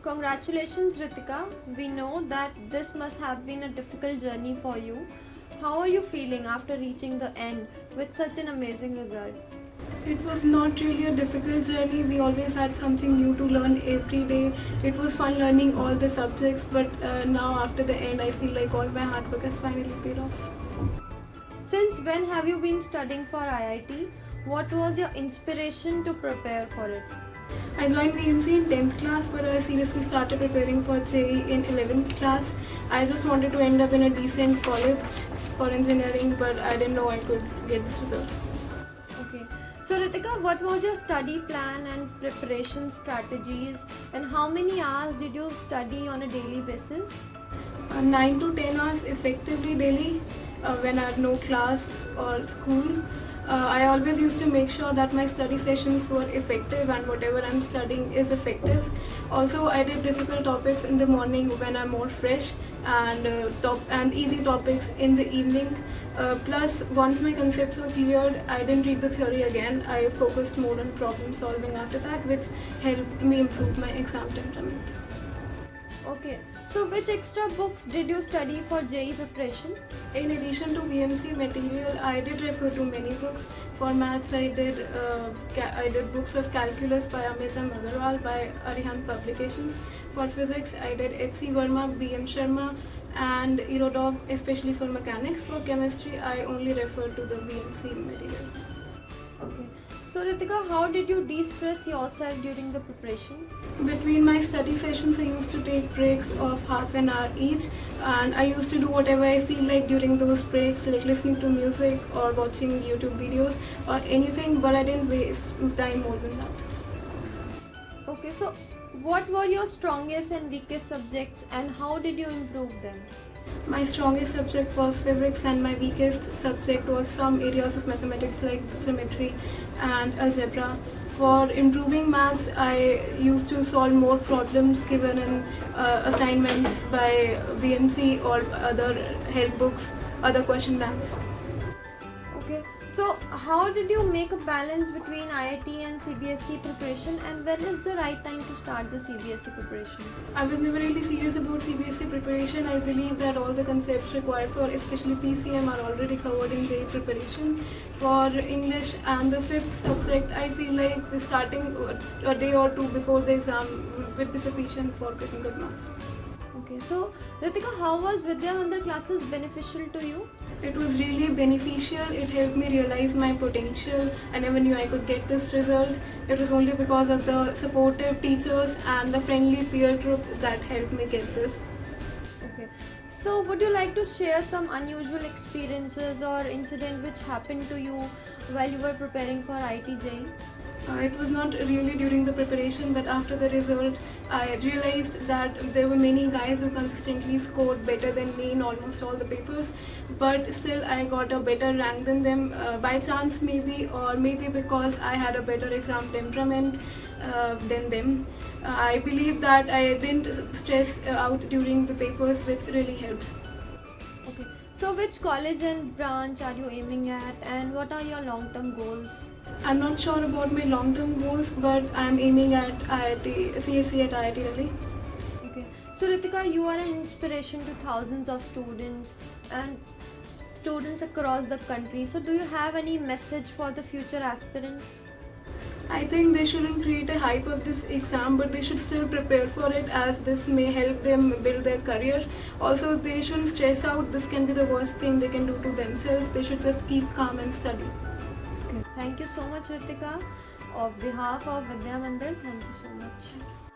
Congratulations, Ritika. We know that this must have been a difficult journey for you. How are you feeling after reaching the end with such an amazing result? It was not really a difficult journey. We always had something new to learn every day. It was fun learning all the subjects, but now after the end, I feel like all my hard work has finally paid off. Since when have you been studying for IIT? What was your inspiration to prepare for it? I joined VMC in 10th class, but I seriously started preparing for JEE in 11th class. I just wanted to end up in a decent college for engineering, but I didn't know I could get this result. Okay. So Ritika, what was your study plan and preparation strategies, and how many hours did you study on a daily basis? 9 to 10 hours effectively daily when I had no class or school. I always used to make sure that my study sessions were effective and whatever I'm studying is effective. Also, I did difficult topics in the morning when I'm more fresh, and easy topics in the evening. Plus, once my concepts were cleared, I didn't read the theory again. I focused more on problem solving after that, which helped me improve my exam temperament. Okay. So which extra books did you study for JEE preparation? In addition to VMC material, I did refer to many books. For maths, I did books of calculus by Amitam Agarwal by Arihant Publications. For physics, I did H.C. Verma, B.M. Sharma, and Irodov, especially for mechanics. For chemistry, I only refer to the VMC material. Okay. So Ritika, how did you de-stress yourself during the preparation? Between my study sessions, I used to take breaks of half an hour each, and I used to do whatever I feel like during those breaks, like listening to music or watching YouTube videos or anything, but I didn't waste time more than that. Okay, so what were your strongest and weakest subjects, and how did you improve them? My strongest subject was physics, and my weakest subject was some areas of mathematics like geometry and algebra. For improving maths, I used to solve more problems given in assignments by VMC or other help books, other question banks. Okay, so how did you make a balance between IIT and CBSE preparation, and when is the right time to start the CBSE preparation? I was never really serious about CBSE preparation. I believe that all the concepts required for especially PCM are already covered in JEE preparation. For English and the fifth subject, I feel like starting a day or two before the exam would be sufficient for getting good marks. Okay, so Ritika, how was Vidya Mandir classes beneficial to you? It was really beneficial. It helped me realize my potential. I never knew I could get this result. It was only because of the supportive teachers and the friendly peer group that helped me get this. Okay, so would you like to share some unusual experiences or incident which happened to you while you were preparing for IIT JEE? It was not really during the preparation, but after the result, I realized that there were many guys who consistently scored better than me in almost all the papers, but still I got a better rank than them by chance maybe, or maybe because I had a better exam temperament than them. I believe that I didn't stress out during the papers, which really helped. Okay, so which college and branch are you aiming at, and what are your long-term goals? I'm not sure about my long-term goals, but I'm aiming at IIT, CSE at IIT Delhi. Okay, so Ritika, you are an inspiration to thousands of students and students across the country. So do you have any message for the future aspirants? I think they shouldn't create a hype of this exam, but they should still prepare for it, as this may help them build their career. Also, they shouldn't stress out. This can be the worst thing they can do to themselves. They should just keep calm and study. Okay. Thank you so much, Ritika. On behalf of Vidya Mandir, thank you so much.